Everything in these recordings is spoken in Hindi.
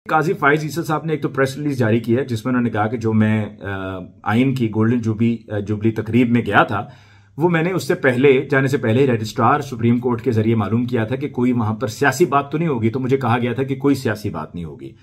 काजी फाइज ईसा साहब ने एक तो प्रेस रिलीज जारी की है जिसमें उन्होंने कहा कि जो मैं आइन की गोल्डन जुबली तकरीब में गया था वो मैंने उससे पहले जाने से पहले रजिस्ट्रार सुप्रीम कोर्ट के जरिए मालूम किया था कि कोई वहां पर सियासी बात तो नहीं होगी, तो मुझे कहा गया था कि कोई सियासी बात नहीं होगी।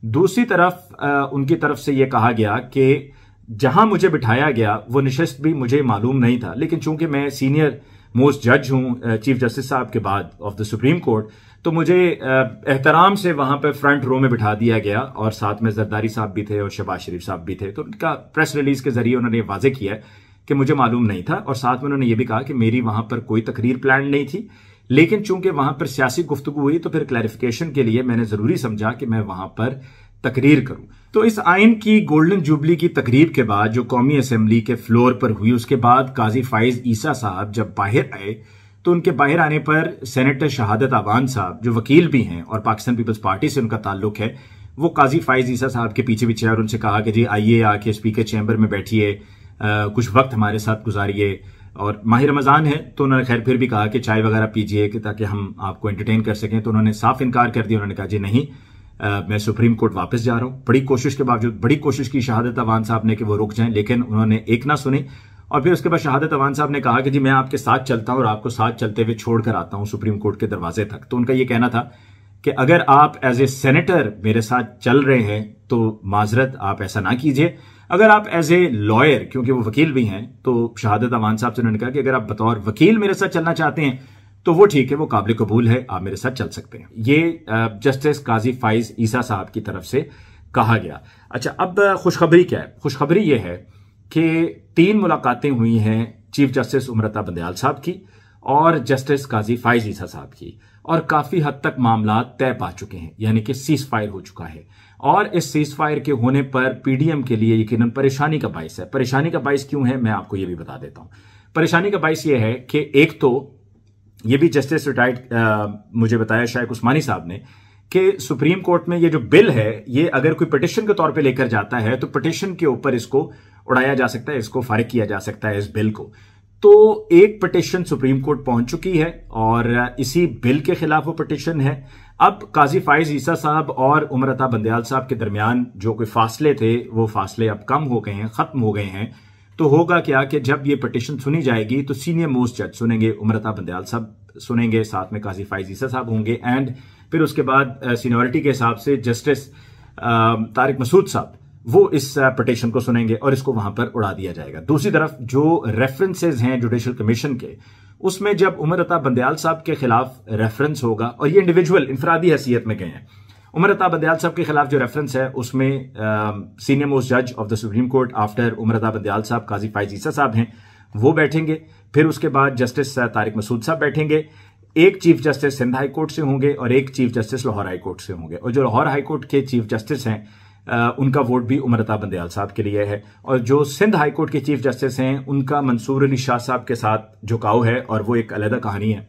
दूसरी तरफ उनकी तरफ से यह कहा गया कि जहां मुझे बिठाया गया वो नशिस्त भी मुझे मालूम नहीं था, लेकिन चूंकि मैं सीनियर मोस्ट जज हूं चीफ जस्टिस साहब के बाद ऑफ द सुप्रीम कोर्ट, तो मुझे एहतराम से वहां पर फ्रंट रो में बिठा दिया गया और साथ में जरदारी साहब भी थे और शहबाज शरीफ साहब भी थे। तो उनका प्रेस रिलीज के जरिए उन्होंने वाजे किया है कि मुझे मालूम नहीं था, और साथ में उन्होंने ये भी कहा कि मेरी वहां पर कोई तकरीर प्लान नहीं थी, लेकिन चूंकि वहां पर सियासी गुफ्तगू हुई तो फिर क्लैरिफिकेशन के लिए मैंने जरूरी समझा कि मैं वहां पर तकरीर करूं। तो इस आइन की गोल्डन जुबली की तकरीब के बाद जो कौमी असेंबली के फ्लोर पर हुई, उसके बाद काजी फाइज ईसा साहब जब बाहर आए तो उनके बाहर आने पर सेनेटर शहादत अवान साहब जो वकील भी हैं और पाकिस्तान पीपल्स पार्टी से उनका ताल्लुक है, वो काजी फाइज ईसा साहब के पीछे पीछे और उनसे कहा कि जी आइए आके स्पीकर चैम्बर में बैठिए, कुछ वक्त हमारे साथ गुजारिए, और माह रमजान है तो उन्होंने खैर फिर भी कहा कि चाय वगैरह पीजिए कि ताकि हम आपको एंटरटेन कर सकें। तो उन्होंने साफ इनकार कर दिया, उन्होंने कहा जी नहीं, मैं सुप्रीम कोर्ट वापस जा रहा हूं। बड़ी कोशिश के बावजूद बड़ी कोशिश की शहादत अवान साहब ने कि वो रुक जाएं, लेकिन उन्होंने एक ना सुनी। और फिर उसके बाद शहादत अवान साहब ने कहा कि जी मैं आपके साथ चलता हूं और आपको साथ चलते हुए छोड़कर आता हूं सुप्रीम कोर्ट के दरवाजे तक। तो उनका यह कहना था कि अगर आप एज ए सेनेटर मेरे साथ चल रहे हैं तो माजरत आप ऐसा ना कीजिए, अगर आप एज ए लॉयर, क्योंकि वो वकील भी हैं, तो शहादत अवान साहब से उन्होंने कहा कि अगर आप बतौर वकील मेरे साथ चलना चाहते हैं तो वो ठीक है, वो काबिल कबूल है, आप मेरे साथ चल सकते हैं। ये जस्टिस काजी फाइज ईसा साहब की तरफ से कहा गया। अच्छा, अब खुशखबरी क्या है? खुशखबरी यह है कि 3 मुलाकातें हुई हैं चीफ जस्टिस उमरता बंदयाल साहब की और जस्टिस काजी फाइज ईसा साहब की, और काफी हद तक मामला तय पा चुके हैं, यानी कि सीज फायर हो चुका है। और इस सीज फायर के होने पर पीडीएम के लिए यकीनन परेशानी का बाइस है। परेशानी का बाइस क्यों है, मैं आपको यह भी बता देता हूं। परेशानी का बाइस यह है कि एक तो ये भी जस्टिस रिटायर्ड मुझे बताया शायख उस्मानी साहब ने कि सुप्रीम कोर्ट में ये जो बिल है, ये अगर कोई पिटिशन के तौर पे लेकर जाता है तो पिटिशन के ऊपर इसको उड़ाया जा सकता है, इसको फारिग किया जा सकता है इस बिल को। तो एक पिटिशन सुप्रीम कोर्ट पहुंच चुकी है और इसी बिल के खिलाफ वो पिटिशन है। अब काजी फाइज ईसा साहब और उमरता बंदयाल साहब के दरमियान जो कोई फासले थे वो फासले अब कम हो गए हैं, खत्म हो गए हैं। तो होगा क्या कि जब ये पिटिशन सुनी जाएगी तो सीनियर मोस्ट जज सुनेंगे, उमरता बंदयाल साहब सुनेंगे, साथ में काजी फाइज ईसा साहब होंगे, एंड फिर उसके बाद सीनियरिटी के हिसाब से जस्टिस तारिक मसूद साहब वो इस पिटिशन को सुनेंगे और इसको वहां पर उड़ा दिया जाएगा। दूसरी तरफ जो रेफरेंसेज हैं जुडिशल कमीशन के, उसमें जब उमरता बंदयाल साहब के खिलाफ रेफरेंस होगा, और ये इंडिविजुअल इंफरादी हैसियत में गए हैं, उमरता बंदयाल साहब के खिलाफ जो रेफरेंस है उसमें सीनियर मोस्ट जज of the supreme court after Umar Ata Bandial साहब काजी फाइज ईसा साहब हैं, वो बैठेंगे। फिर उसके बाद जस्टिस तारिक मसूद साहब बैठेंगे। एक chief justice Sindh high court से होंगे और एक chief justice Lahore high court से होंगे, और जो लाहौर हाई कोर्ट के चीफ जस्टिस हैं उनका वोट भी उमरता बंदयाल साहब के लिए है, और जो सिंध हाई कोर्ट के चीफ जस्टिस हैं उनका मंसूर अली शाह साहब के साथ झुकाव है और वो एक अलग कहानी है,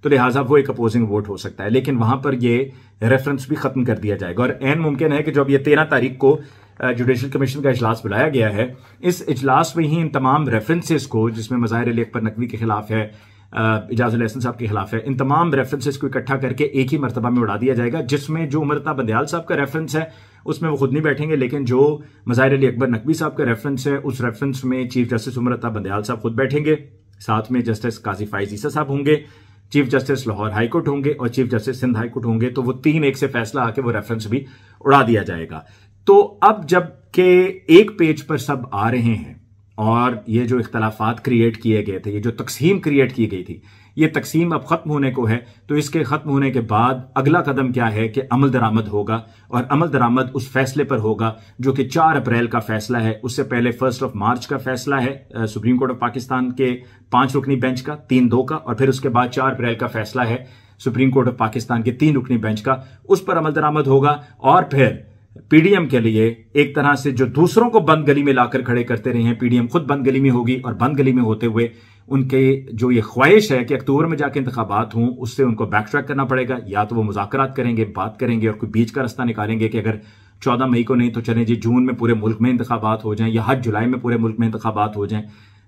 तो लिहाजा वो एक अपोजिंग वोट हो सकता है। लेकिन वहां पर ये रेफरेंस भी खत्म कर दिया जाएगा, और एन मुमकिन है कि जब ये 13 तारीख को जुडिशल कमीशन का इजलास बुलाया गया है, इस इजलास में ही इन तमाम रेफरेंसेस को, जिसमें मज़ाहिर अली अकबर नकवी के खिलाफ है, इजाजुल एहसन साहब के खिलाफ है, इन तमाम रेफरेंसेस को इकट्ठा करके एक ही मरतबा में उड़ा दिया जाएगा, जिसमें जो उमरता बंदयाल साहब का रेफरेंस है उसमें वो खुद नहीं बैठेंगे, लेकिन जो मज़ाहिर अली अकबर नकवी साहब का रेफरेंस है उस रेफरेंस में चीफ जस्टिस उमरता बंदयाल साहब खुद बैठेंगे, साथ में जस्टिस काजी फाइज ईसा साहब होंगे, chief justice Lahore high court होंगे और chief justice Sindh high court होंगे। तो वो 3-1 से फैसला आके वो रेफरेंस भी उड़ा दिया जाएगा। तो अब जब के एक पेज पर सब आ रहे हैं और ये जो इख्तलाफात क्रिएट किए गए थे, ये जो तकसीम क्रिएट की गई थी, ये तकसीम अब खत्म होने को है, तो इसके खत्म होने के बाद अगला कदम क्या है कि अमल दरामद होगा, और अमल दरामद उस फैसले पर होगा जो कि 4 अप्रैल का फैसला है। उससे पहले 1 मार्च का फैसला है सुप्रीम कोर्ट ऑफ पाकिस्तान के 5 रुकनी बेंच का, 3-2 का, और फिर उसके बाद 4 अप्रैल का फैसला है सुप्रीम कोर्ट ऑफ पाकिस्तान के 3 रुकनी बेंच का। उस पर अमल दरामद होगा, और फिर पीडीएम के लिए एक तरह से जो दूसरों को बंद गली में लाकर खड़े करते रहे हैं, पीडीएम खुद बंद गली में होगी, और बंद गली में होते हुए उनके जो ये ख्वाहिश है कि अक्टूबर में जाके इंतखाबात हों, उससे उनको बैक ट्रैक करना पड़ेगा। या तो वो मुज़ाकरात करेंगे, बात करेंगे और कोई बीच का रास्ता निकालेंगे कि अगर 14 मई को नहीं तो चलें जी जून में पूरे मुल्क में इंतखाबात हो जाएं, या हर जुलाई में पूरे मुल्क में इंतखाबात हो जाएं,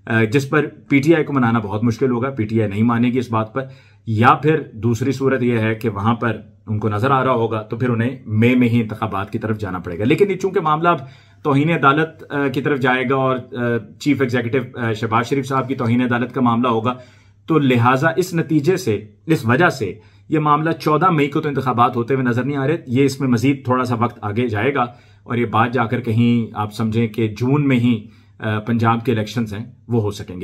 जिस पर पीटीआई को मनाना बहुत मुश्किल होगा, पीटीआई नहीं मानेगी इस बात पर। या फिर दूसरी सूरत यह है कि वहां पर उनको नजर आ रहा होगा तो फिर उन्हें मई में ही इंतखाबात की तरफ जाना पड़ेगा। लेकिन ये चूंकि मामला अब तौहीन अदालत की तरफ जाएगा और चीफ एग्जीक्यूटिव शहबाज शरीफ साहब की तौहीन अदालत का मामला होगा, तो लिहाजा इस नतीजे से, इस वजह से ये मामला 14 मई को तो इंतखाबात होते हुए नजर नहीं आ रहे। ये इसमें मजीद थोड़ा सा वक्त आगे जाएगा और ये बात जाकर कहीं आप समझें कि जून में ही पंजाब के इलेक्शंस हैं वो हो सकेंगे।